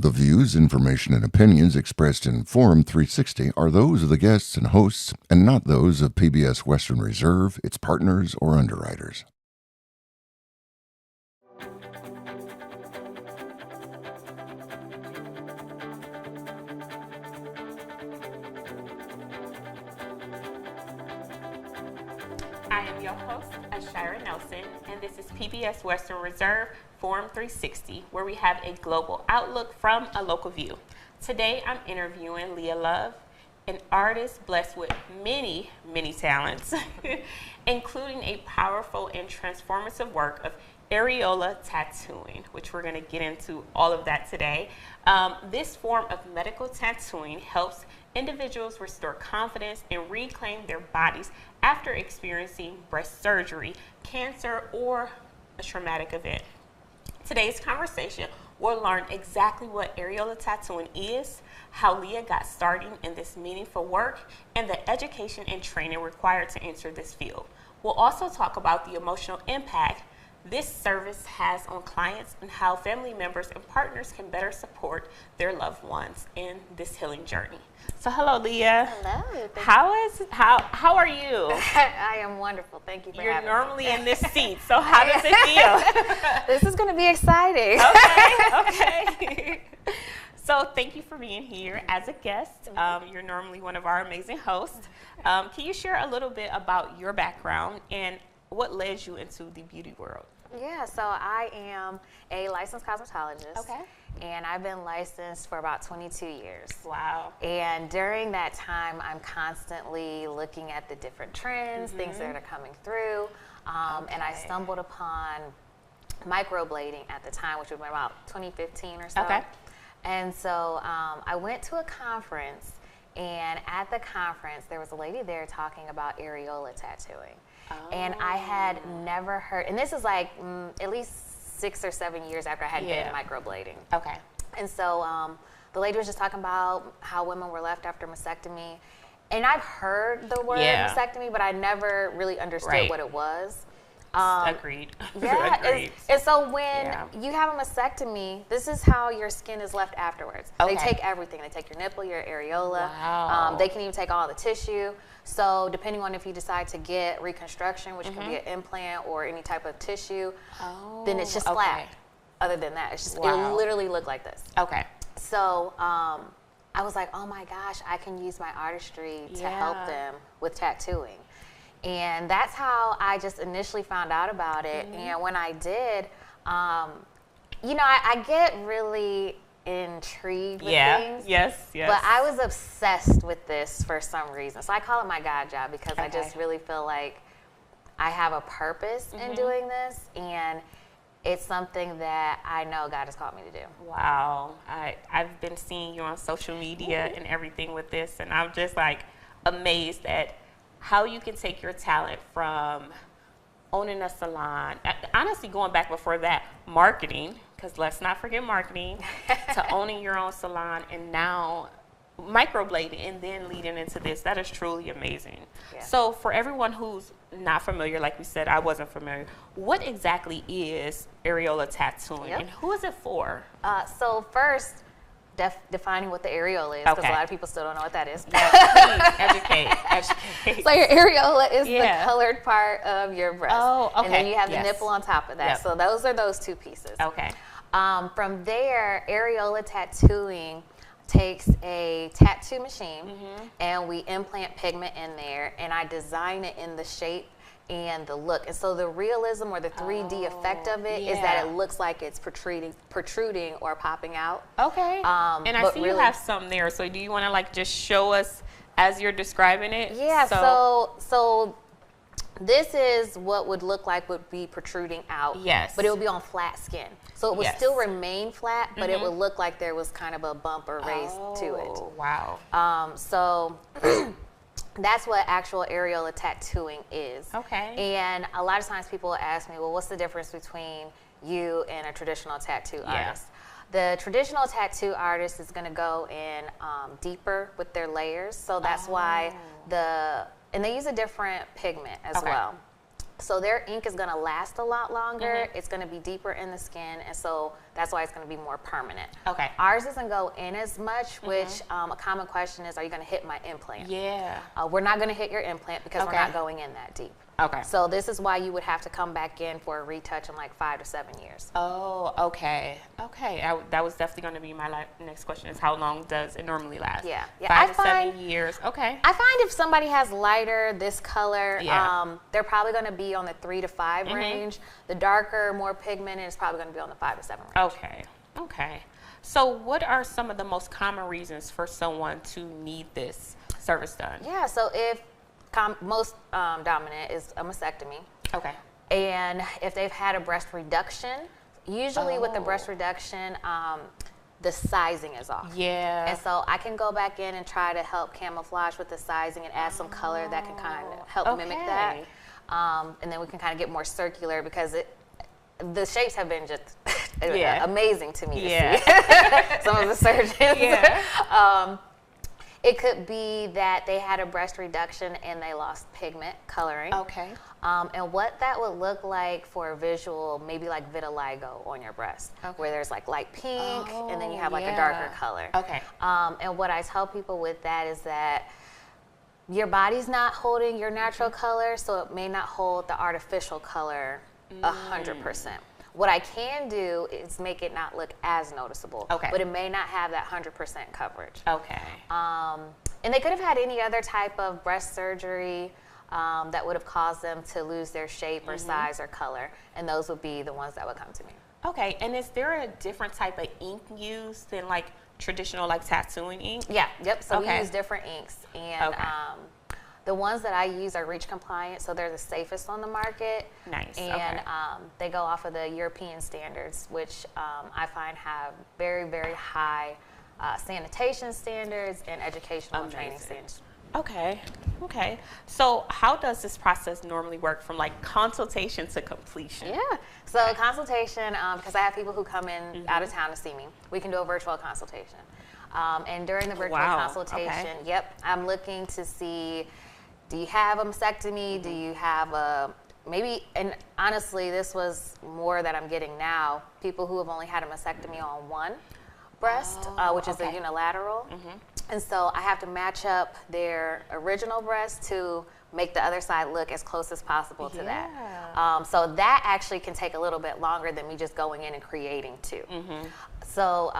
The views, information, and opinions expressed in Forum 360 are those of the guests and hosts and not those of PBS Western Reserve, its partners, or underwriters. I am your host, Ashira Nelson, and this is PBS Western Reserve Forum 360, where we have a global outlook from a local view. Today, I'm interviewing Leia Love, an artist blessed with many, many talents, including a powerful and transformative work of Areola tattooing, which we're going to get into all of that today. This form of medical tattooing helps individuals restore confidence and reclaim their bodies after experiencing breast surgery, cancer, or a traumatic event. Today's conversation will learn exactly what areola tattooing is, how Leia got started in this meaningful work, and the education and training required to enter this field. We'll also talk about the emotional impact this service has on clients and how family members and partners can better support their loved ones in this healing journey. So hello, Leia. Hello. How are you? I am wonderful. Thank you for having me. You're normally in this seat, so how does it feel? This is going to be exciting. Okay. So thank you for being here as a guest. You're normally one of our amazing hosts. Can you share a little bit about your background and what led you into the beauty world? Yeah, so I am a licensed cosmetologist. Okay. And I've been licensed for about 22 years. Wow. And during that time, I'm constantly looking at the different trends, things that are coming through. And I stumbled upon microblading at the time, which would have been about 2015 or so. Okay. And so I went to a conference, and at the conference, there was a lady there talking about areola tattooing. And I had never heard, and this is like at least 6 or 7 years after I had been microblading. Okay. And so the lady was just talking about how women were left after mastectomy. And I've heard the word mastectomy, but I never really understood what it was. Agreed. Yeah. Agreed. And so when you have a mastectomy, this is how your skin is left afterwards. Okay. They take everything. They take your nipple, your areola. Wow. They can even take all the tissue. So depending on if you decide to get reconstruction, which can be an implant or any type of tissue, then it's just flat. Other than that, it's just it'll literally look like this. Okay. So I was like, oh my gosh, I can use my artistry to help them with tattooing. And that's how I just initially found out about it. And when I did, you know, I get really intrigued with things. Yes. But I was obsessed with this for some reason. So I call it my God job because I just really feel like I have a purpose in doing this. And it's something that I know God has called me to do. Wow. I've been seeing you on social media and everything with this, and I'm just like amazed at how you can take your talent from owning a salon, honestly going back before that, marketing, because let's not forget marketing, to owning your own salon, and now microblading, and then leading into this. That is truly amazing. Yeah. So for everyone who's not familiar, like we said, I wasn't familiar, what exactly is areola tattooing and who is it for? So first, defining what the areola is, because a lot of people still don't know what that is. Please, educate. So your areola is the colored part of your breast. Oh, okay. And then you have the nipple on top of that. So those are those two pieces. Okay. From there, areola tattooing takes a tattoo machine and we implant pigment in there, and I design it in the shape and the look. And so the realism or the 3D effect of it is that it looks like it's protruding or popping out. Okay. And I see you have some there. So do you want to like just show us as you're describing it? Yeah. So this is what would look like would be protruding out. Yes. But it would be on flat skin. So it would still remain flat, but it would look like there was kind of a bump or raise to it. Oh, wow. So that's what actual areola tattooing is. Okay. And a lot of times people ask me, well, what's the difference between you and a traditional tattoo artist? The traditional tattoo artist is going to go in deeper with their layers. So that's why and they use a different pigment as well. So their ink is going to last a lot longer. It's going to be deeper in the skin, and so that's why it's going to be more permanent. Okay. Ours doesn't go in as much, which a common question is, are you going to hit my implant? Yeah. We're not going to hit your implant because we're not going in that deep. Okay. So this is why you would have to come back in for a retouch in like 5 to 7 years. Oh, okay. Okay. That was definitely going to be my next question, is how long does it normally last? Yeah. 5 to 7 years. Okay. I find if somebody has lighter, this color, Yeah. they're probably going to be on the 3 to 5 range. The darker, more pigmented is probably going to be on the 5 to 7 range. Okay. Okay. So what are some of the most common reasons for someone to need this service done? Yeah, so if most dominant is a mastectomy. Okay. And if they've had a breast reduction, usually with the breast reduction, the sizing is off. Yeah. And so I can go back in and try to help camouflage with the sizing and add some color that can kind of help mimic that. And then we can kind of get more circular because the shapes have been just amazing to me to see. Some of the surgeons. Yeah. It could be that they had a breast reduction and they lost pigment coloring. Okay. And what that would look like for a visual, maybe like vitiligo on your breast, where there's like light pink and then you have like a darker color. Okay. And what I tell people with that is that your body's not holding your natural color, so it may not hold the artificial color 100%. What I can do is make it not look as noticeable, but it may not have that 100% coverage. Okay. And they could have had any other type of breast surgery that would have caused them to lose their shape or size or color, and those would be the ones that would come to me. Okay, and is there a different type of ink used than like traditional like tattooing ink? Yeah, yep, so we use different inks, and the ones that I use are REACH compliant, so they're the safest on the market. Nice. And they go off of the European standards, which I find have very, very high sanitation standards and educational and training standards. Okay. Okay. So how does this process normally work from like consultation to completion? Yeah. So consultation, because I have people who come in out of town to see me, we can do a virtual consultation. And during the virtual consultation, I'm looking to see, do you have a mastectomy? Do you have a, maybe, and honestly, this was more that I'm getting now, people who have only had a mastectomy on one breast, which is a unilateral. And so I have to match up their original breast to make the other side look as close as possible to that. So that actually can take a little bit longer than me just going in and creating two. So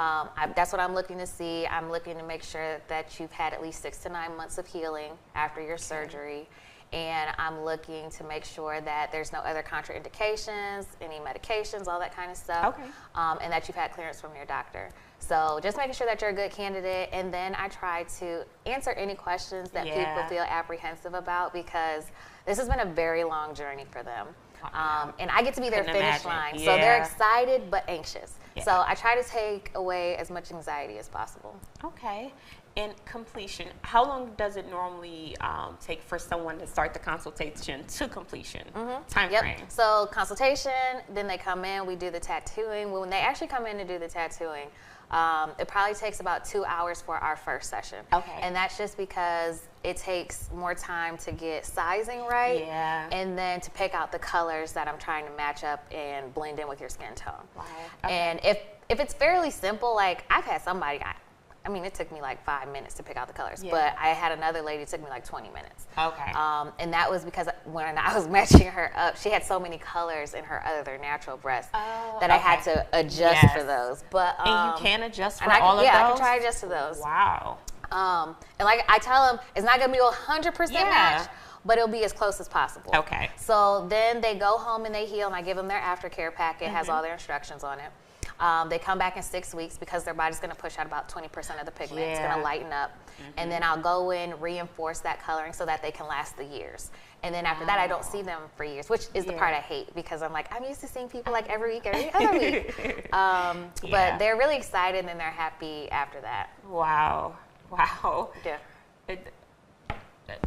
that's what I'm looking to see. I'm looking to make sure that you've had at least 6 to 9 months of healing after your surgery. And I'm looking to make sure that there's no other contraindications, any medications, all that kind of stuff. And that you've had clearance from your doctor. So just making sure that you're a good candidate. And then I try to answer any questions that people feel apprehensive about, because this has been a very long journey for them. And I get to be their finish line. So they're excited but anxious. So I try to take away as much anxiety as possible. Okay. And completion, how long does it normally take for someone to start the consultation to completion? Time frame? So consultation, then they come in, we do the tattooing. When they actually come in to do the tattooing, it probably takes about 2 hours for our first session. And that's just because it takes more time to get sizing right, and then to pick out the colors that I'm trying to match up and blend in with your skin tone. And if it's fairly simple, like I've had somebody, I mean, it took me like 5 minutes to pick out the colors, but I had another lady, it took me like 20 minutes. And that was because when I was matching her up, she had so many colors in her other natural breast that I had to adjust for those. But and you can adjust for all of those? Yeah, I can try to adjust to those. Wow. And like I tell them, it's not going to be a 100% match, but it'll be as close as possible. So then they go home and they heal, and I give them their aftercare packet. It has all their instructions on it. They come back in 6 weeks because their body's going to push out about 20% of the pigment. It's going to lighten up. And then I'll go in, reinforce that coloring so that they can last the years. And then after that, I don't see them for years, which is the part I hate, because I'm like, I'm used to seeing people like every week, every other week. But they're really excited and they're happy after that. Wow. Wow.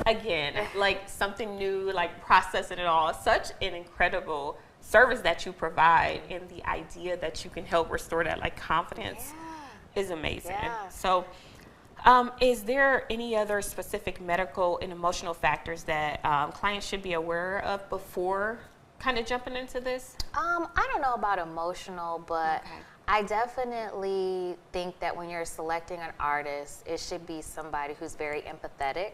Again, like something new, like processing it all. Such an incredible service that you provide, and the idea that you can help restore that like confidence is amazing. So Is there any other specific medical and emotional factors that clients should be aware of before kind of jumping into this? I don't know about emotional, but Okay. I definitely think that when you're selecting an artist, it should be somebody who's very empathetic,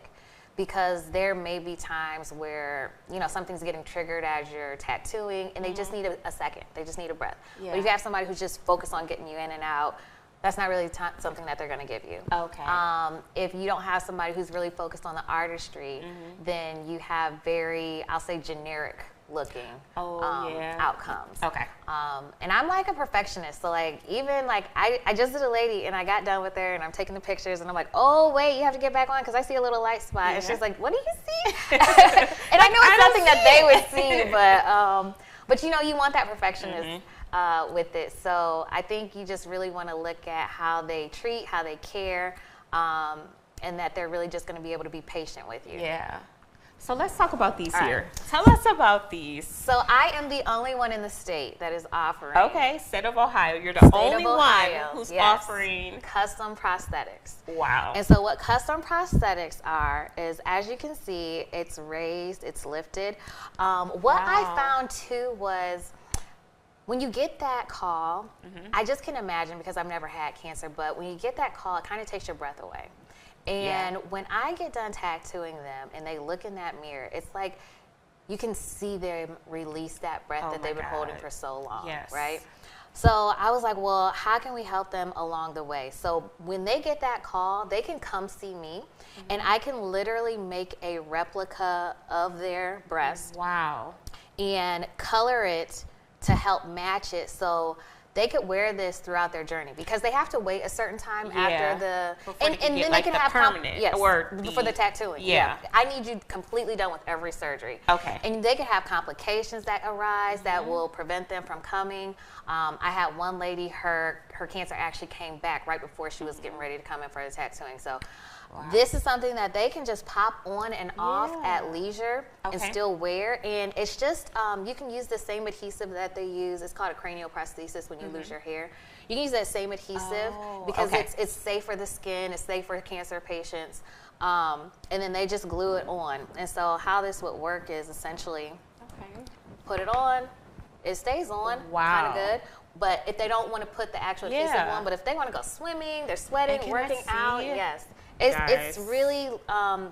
because there may be times where, something's getting triggered as you're tattooing and they just need a second. They just need a breath. Yeah. But if you have somebody who's just focused on getting you in and out, that's not really something that they're going to give you. Okay. If you don't have somebody who's really focused on the artistry, then you have very, I'll say, generic looking outcomes. Okay. And I'm like a perfectionist, so like even like I just did a lady and I got done with her and I'm taking the pictures and I'm like, oh wait, you have to get back on because I see a little light spot. And she's like, what do you see? And I know it's nothing that they would see, but you want that perfectionist with it. So I think you just really want to look at how they treat, how they care, and that they're really just going to be able to be patient with you. Yeah. So let's talk about these All here. right. Tell us about these. So I am the only one in the state that is offering. Okay, state of Ohio. You're the only Ohio, one who's yes, offering custom prosthetics. Wow. And so what custom prosthetics are is, as you can see, it's raised, it's lifted. What I found too was, when you get that call, I just can imagine, because I've never had cancer, but when you get that call, it kind of takes your breath away. And when I get done tattooing them and they look in that mirror, it's like you can see them release that breath that they've been holding for so long, right? So I was like, well, how can we help them along the way? So when they get that call, they can come see me, and I can literally make a replica of their breast. Wow. And color it to help match it, so they could wear this throughout their journey, because they have to wait a certain time after the and then they can have permanent for the tattooing. I need you completely done with every surgery. Okay. And they could have complications that arise that will prevent them from coming. I had one lady, her cancer actually came back right before she was getting ready to come in for the tattooing. So this is something that they can just pop on and off at leisure and still wear. And it's just, you can use the same adhesive that they use. It's called a cranioprosthesis when you lose your hair. You can use that same adhesive because it's safe for the skin, it's safe for cancer patients. And then they just glue it on. And so how this would work is essentially put it on, it stays on, kind of good. But if they don't want to put the actual adhesive on, but if they want to go swimming, they're sweating, working out, it's really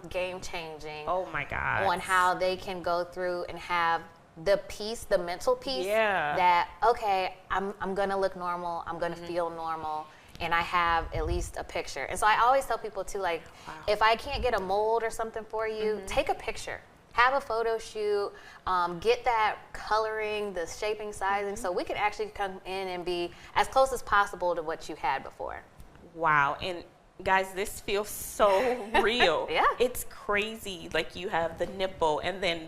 game changing. Oh my God. On how they can go through and have the peace, the mental peace that, okay, I'm going to look normal, I'm going to feel normal, and I have at least a picture. And so I always tell people too, like, if I can't get a mold or something for you, take a picture. Have a photo shoot, get that coloring, the shaping, sizing, so we can actually come in and be as close as possible to what you had before. Wow. And guys, this feels so real. It's crazy. Like, you have the nipple and then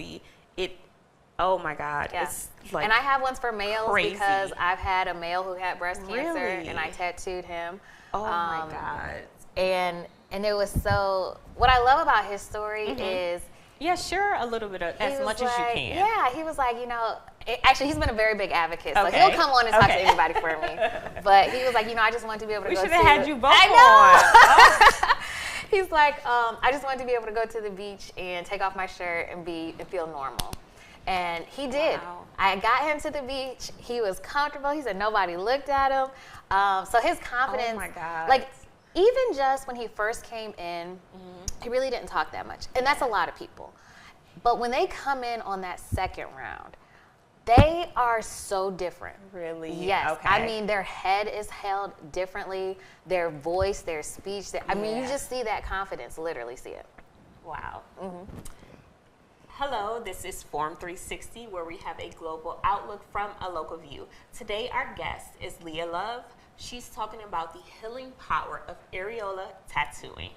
oh my God. It's like, and I have ones for males crazy. Because I've had a male who had breast cancer and I tattooed him. Oh my God. And it was so, what I love about his story is, share a little bit of as much as you can. Yeah, he was like, actually, he's been a very big advocate, so he'll come on and talk to anybody for me. But he was like, I just wanted to be able to go to. We should have had you both on. He's like, I just wanted to be able to go to the beach and take off my shirt and feel normal. And he did. Wow. I got him to the beach. He was comfortable. He said nobody looked at him. So his confidence. Oh my God. Like, even just when he first came in, he really didn't talk that much. And that's a lot of people. But when they come in on that second round, they are so different. Really? Yes. Okay. I mean, their head is held differently, their voice, their speech. I mean, you just see that confidence, literally see it. Wow. Hello, this is Form 360, where we have a global outlook from a local view. Today, our guest is Leia Love. She's talking about the healing power of Areola tattooing.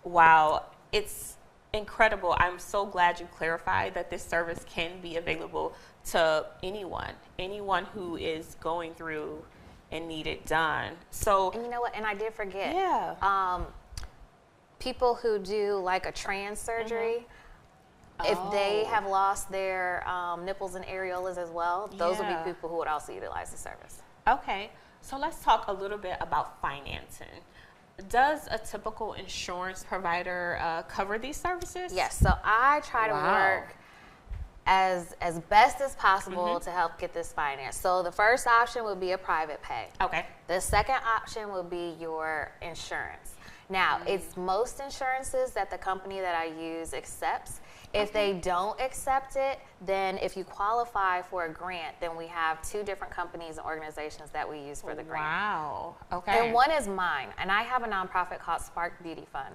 Wow, it's incredible. I'm so glad you clarified that this service can be available to anyone who is going through and need it done. So, and you know what? And I did forget. Yeah. People who do like a trans surgery, if they have lost their nipples and areolas as well, those would be people who would also utilize the service. Okay. So let's talk a little bit about financing. does a typical insurance provider cover these services? Yes. So I try to work as best as possible to help get this financed. So the first option would be a private pay. Okay. The second option would be your insurance. Now, it's most insurances that the company that I use accepts. If they don't accept it, then if you qualify for a grant, then we have 2 different companies and organizations that we use for the grant. Wow. Okay. And one is mine, and I have a nonprofit called Spark Beauty Fund.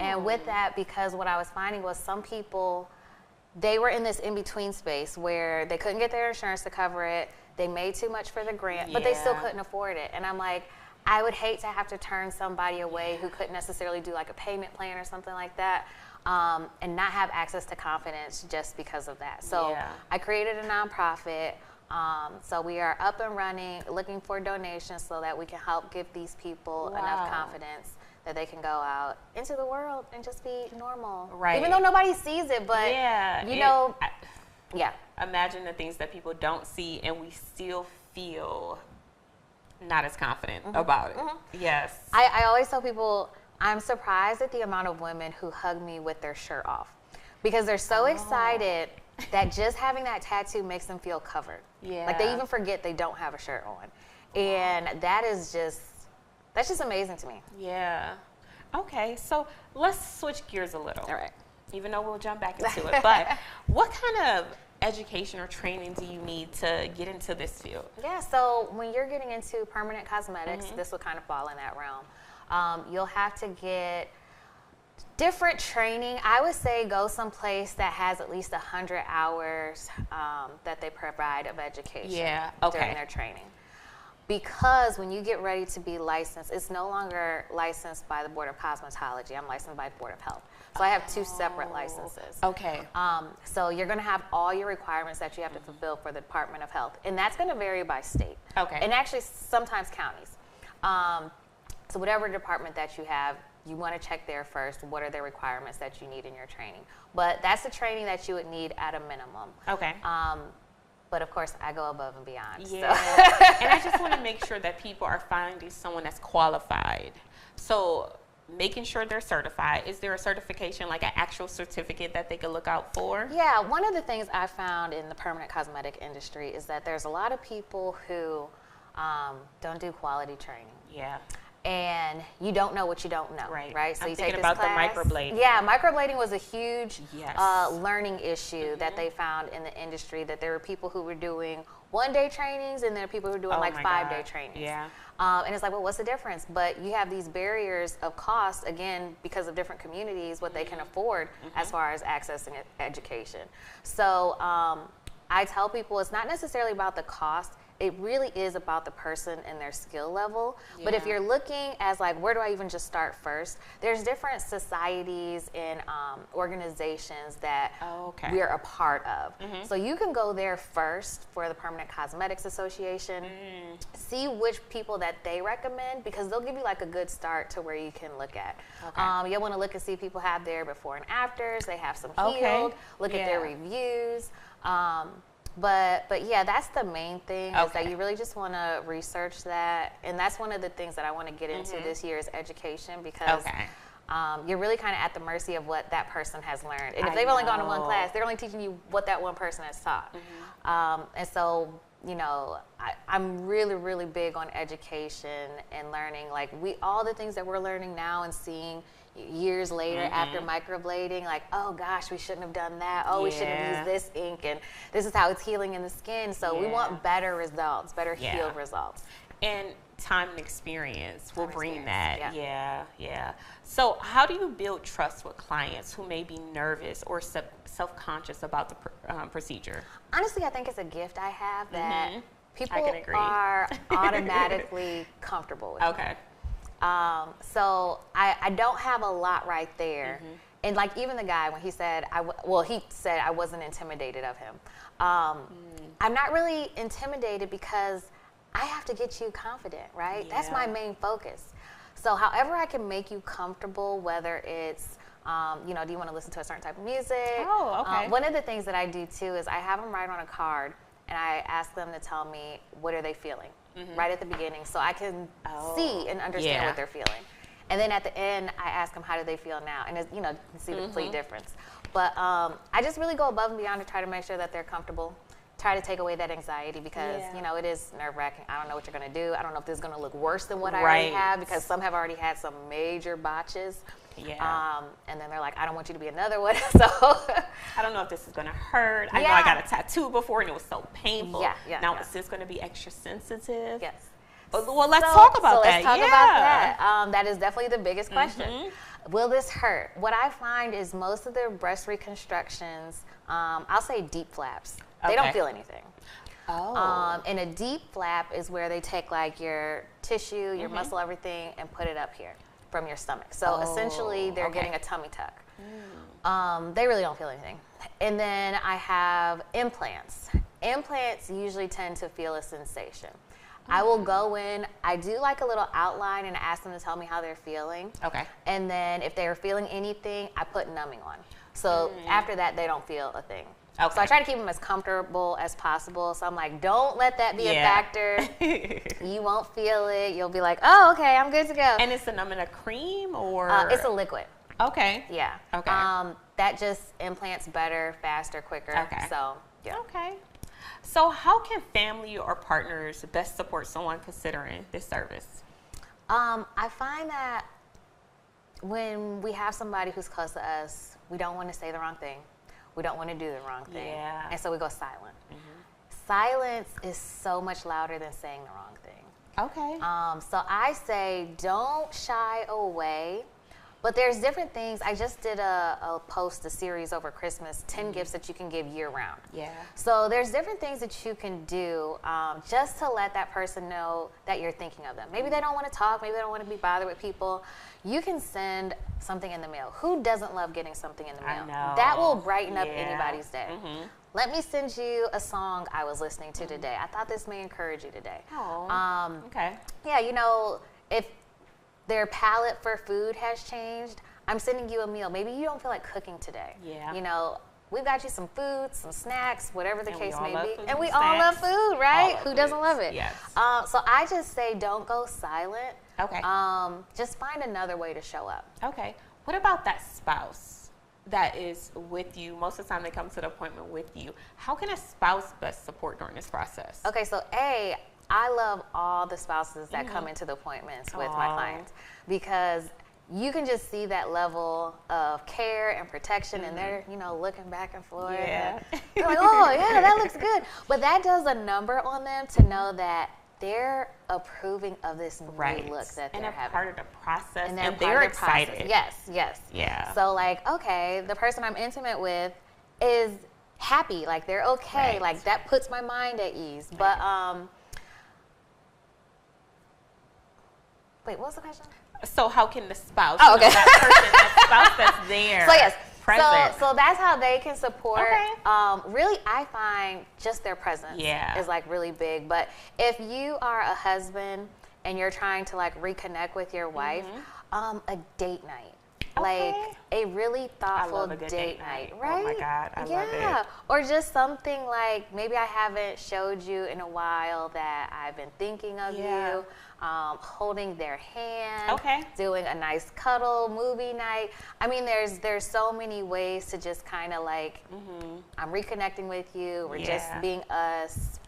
And with that, because what I was finding was some people, they were in this in-between space where they couldn't get their insurance to cover it, they made too much for the grant, but they still couldn't afford it. And I'm like, I would hate to have to turn somebody away who couldn't necessarily do like a payment plan or something like that, and not have access to confidence just because of that. So I created a nonprofit. So we are up and running, looking for donations so that we can help give these people enough confidence that they can go out into the world and just be normal. Right. Even though nobody sees it, but you know, imagine the things that people don't see and we still feel not as confident about it. Yes. I always tell people, I'm surprised at the amount of women who hug me with their shirt off because they're so excited that just having that tattoo makes them feel covered. Yeah. Like they even forget they don't have a shirt on. And that is that's just amazing to me. Yeah. Okay, so let's switch gears a little. All right. Even though we'll jump back into it. But what kind of education or training do you need to get into this field? Yeah, so when you're getting into permanent cosmetics, this will kind of fall in that realm. You'll have to get different training. I would say go someplace that has at least 100 hours that they provide of education during their training. Because when you get ready to be licensed, it's no longer licensed by the Board of Cosmetology. I'm licensed by the Board of Health. So I have 2 separate licenses. Okay. So you're going to have all your requirements that you have to fulfill for the Department of Health. And that's going to vary by state. Okay. And actually sometimes counties. So whatever department that you have, you want to check there first. What are the requirements that you need in your training? But that's the training that you would need at a minimum. Okay. But of course, I go above and beyond. Yeah. And I just want to make sure that people are finding someone that's qualified. So making sure they're certified. Is there a certification, like an actual certificate that they could look out for? Yeah, one of the things I found in the permanent cosmetic industry is that there's a lot of people who don't do quality training. Yeah. And you don't know what you don't know, right? So I'm you thinking take this about class. the microblading. Yeah, microblading was a huge learning issue that they found in the industry, that there were people who were doing 1-day trainings and there are people who were doing like 5-day trainings. Yeah. And it's like, well, what's the difference? But you have these barriers of cost, again, because of different communities, what they can afford as far as accessing education. So I tell people it's not necessarily about the cost. It really is about the person and their skill level. But if you're looking as like, where do I even just start first? There's different societies and organizations that we're a part of. So you can go there first for the Permanent Cosmetics Association, see which people that they recommend, because they'll give you like a good start to where you can look at. You'll want to look and see if people have their before and afters. They have some healed. Look at their reviews. But yeah, that's the main thing is that you really just want to research that. And that's one of the things that I want to get into this year is education, because you're really kind of at the mercy of what that person has learned. And if they've only gone to one class, they're only teaching you what that one person has taught. And so, you know, I'm really, really big on education and learning. Like all the things that we're learning now and seeing years later after microblading, like, oh gosh, we shouldn't have done that. Oh, we shouldn't have used this ink, and this is how it's healing in the skin. So we want better results, better healed results. And time and experience will bring that. Yeah. So how do you build trust with clients who may be nervous or self-conscious about the procedure? Honestly, I think it's a gift I have that people are automatically comfortable with. So I don't have a lot right there. And like even the guy, when he said, he said I wasn't intimidated of him. I'm not really intimidated because I have to get you confident, right? That's my main focus. So however I can make you comfortable, whether it's, you know, do you want to listen to a certain type of music? One of the things that I do too is I have them write on a card and I ask them to tell me what are they feeling right at the beginning, so I can see and understand what they're feeling. And then at the end, I ask them, how do they feel now? And, it's, you know, you can see the complete difference. But I just really go above and beyond to try to make sure that they're comfortable, try to take away that anxiety because, you know, it is nerve-wracking. I don't know what you're going to do. I don't know if this is going to look worse than what I already have because some have already had some major botches. Yeah. And then they're like, I don't want you to be another one. So I don't know if this is going to hurt. I know I got a tattoo before and it was so painful. Now, is this going to be extra sensitive? Yes. Well, let's talk about that. Let's talk about that. That is definitely the biggest question. Will this hurt? What I find is most of their breast reconstructions, I'll say deep flaps. They don't feel anything. And a deep flap is where they take like your tissue, your muscle, everything, and put it up here from your stomach. So essentially, they're getting a tummy tuck. They really don't feel anything. And then I have implants. Implants usually tend to feel a sensation. I will go in, I do like a little outline and ask them to tell me how they're feeling. And then if they're feeling anything, I put numbing on. So after that, they don't feel a thing. So I try to keep them as comfortable as possible. So I'm like, don't let that be a factor. You won't feel it. You'll be like, oh, okay, I'm good to go. And it's a numbing a cream or? It's a liquid. Yeah. That just implants better, faster, quicker. So, yeah. So how can family or partners best support someone considering this service? I find that when we have somebody who's close to us, we don't want to say the wrong thing. We don't want to do the wrong thing. And so we go silent. Silence is so much louder than saying the wrong thing. So I say don't shy away. But there's different things. I just did a series over Christmas, 10 gifts that you can give year round. So there's different things that you can do just to let that person know that you're thinking of them. Maybe they don't want to talk. Maybe they don't want to be bothered with people. You can send something in the mail. Who doesn't love getting something in the mail? That will brighten up anybody's day. Let me send you a song I was listening to today. I thought this may encourage you today. Yeah, you know, if their palate for food has changed, I'm sending you a meal. Maybe you don't feel like cooking today. You know, we've got you some food, some snacks, whatever the case may be. And we all love food, right? Who doesn't love it? So I just say don't go silent. Just find another way to show up. What about that spouse that is with you? Most of the time they come to the appointment with you. How can a spouse best support during this process? So I love all the spouses that come into the appointments with my clients because you can just see that level of care and protection and they're, you know, looking back and forth. And they're like, oh, yeah, that looks good. But that does a number on them to know that they're approving of this new look that they're having. And a part of the process. And they're excited. Yes. So, like, okay, the person I'm intimate with is happy. Like, they're okay. Like, that puts my mind at ease. But, wait, what was the question? So how can the spouse, that spouse that's there, present? So that's how they can support. Really, I find just their presence is like really big. But if you are a husband and you're trying to like reconnect with your wife, a date night. Like a really thoughtful date night, right? Oh my God, I love it. Or just something like maybe I haven't showed you in a while that I've been thinking of you. Holding their hand, doing a nice cuddle movie night. I mean, there's so many ways to just kind of like, I'm reconnecting with you. We're just being us,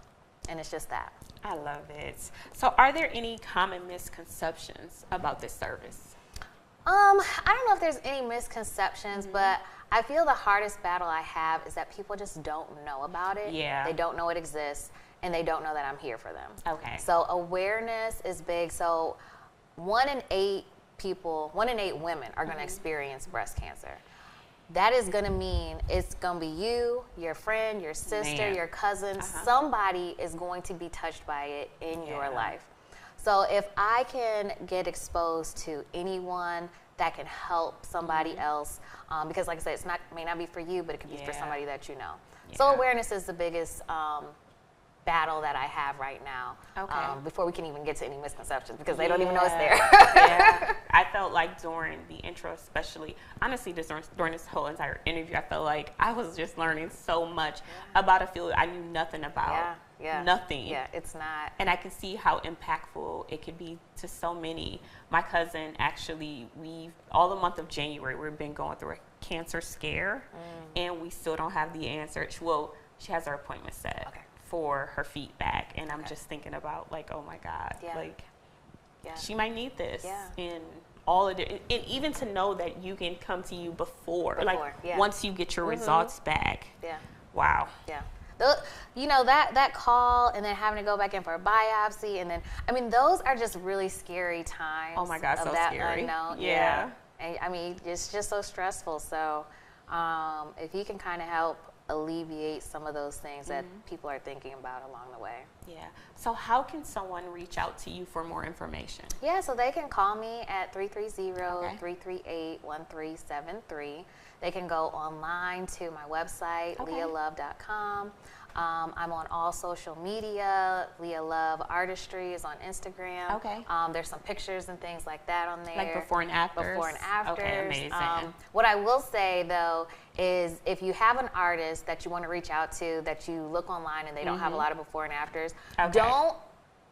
and it's just that. I love it. So, are there any common misconceptions about this service? I don't know if there's any misconceptions, but I feel the hardest battle I have is that people just don't know about it. They don't know it exists. And they don't know that I'm here for them. So awareness is big. So 1 in 8 women are going to experience breast cancer. That is going to mean it's going to be you, your friend, your sister, your cousin. Somebody is going to be touched by it in your life. So if I can get exposed to anyone that can help somebody else, because like I said, may not be for you, but it could be for somebody that you know. So awareness is the biggest battle that I have right now before we can even get to any misconceptions because they don't even know it's there. I felt like during the intro, especially, honestly, just during this whole entire interview, I felt like I was just learning so much about a field I knew nothing about. nothing. Yeah, it's not. And I can see how impactful it could be to so many. My cousin, actually, all the month of January, we've been going through a cancer scare, and we still don't have the answer. She has her appointment set for her feedback, and I'm just thinking about, like, oh my God, she might need this. And all of it, and even to know that you can come to you before once you get your results back. Wow. That call and then having to go back in for a biopsy, and then those are just really scary times. Oh my God, so scary. Unknown. And, it's just so stressful. So if you can kind of help alleviate some of those things that people are thinking about along the way. So how can someone reach out to you for more information? So they can call me at 330-338-1373. They can go online to my website, lealove.com. I'm on all social media. Leia Love Artistry is on Instagram. There's some pictures and things like that on there. Like before and afters? Before and afters. Okay, amazing. What I will say, though, is if you have an artist that you want to reach out to, that you look online and they don't have a lot of before and afters, don't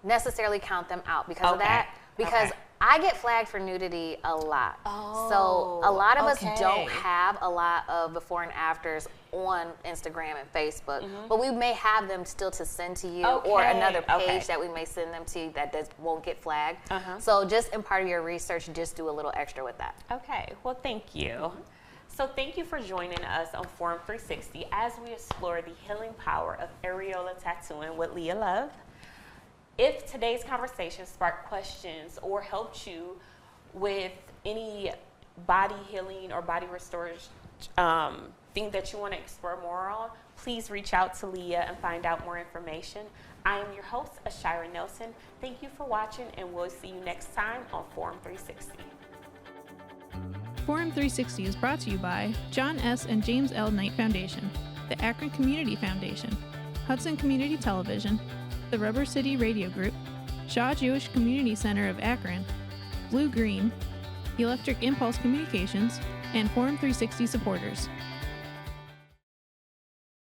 necessarily count them out because of that. Because I get flagged for nudity a lot. So a lot of us don't have a lot of before and afters on Instagram and Facebook, but we may have them still to send to you or another page that we may send them to that won't get flagged. So just in part of your research, just do a little extra with that. Okay, well, thank you. So thank you for joining us on Forum 360 as we explore the healing power of areola tattooing with Leia Love. If today's conversation sparked questions or helped you with any body healing or body restoration thing that you want to explore more on, please reach out to Leia and find out more information. I am your host, Ashira Nelson. Thank you for watching, and we'll see you next time on Forum 360. Forum 360 is brought to you by John S. and James L. Knight Foundation, the Akron Community Foundation, Hudson Community Television, the Rubber City Radio Group, Shaw Jewish Community Center of Akron, Blue Green, Electric Impulse Communications, and Forum 360 supporters.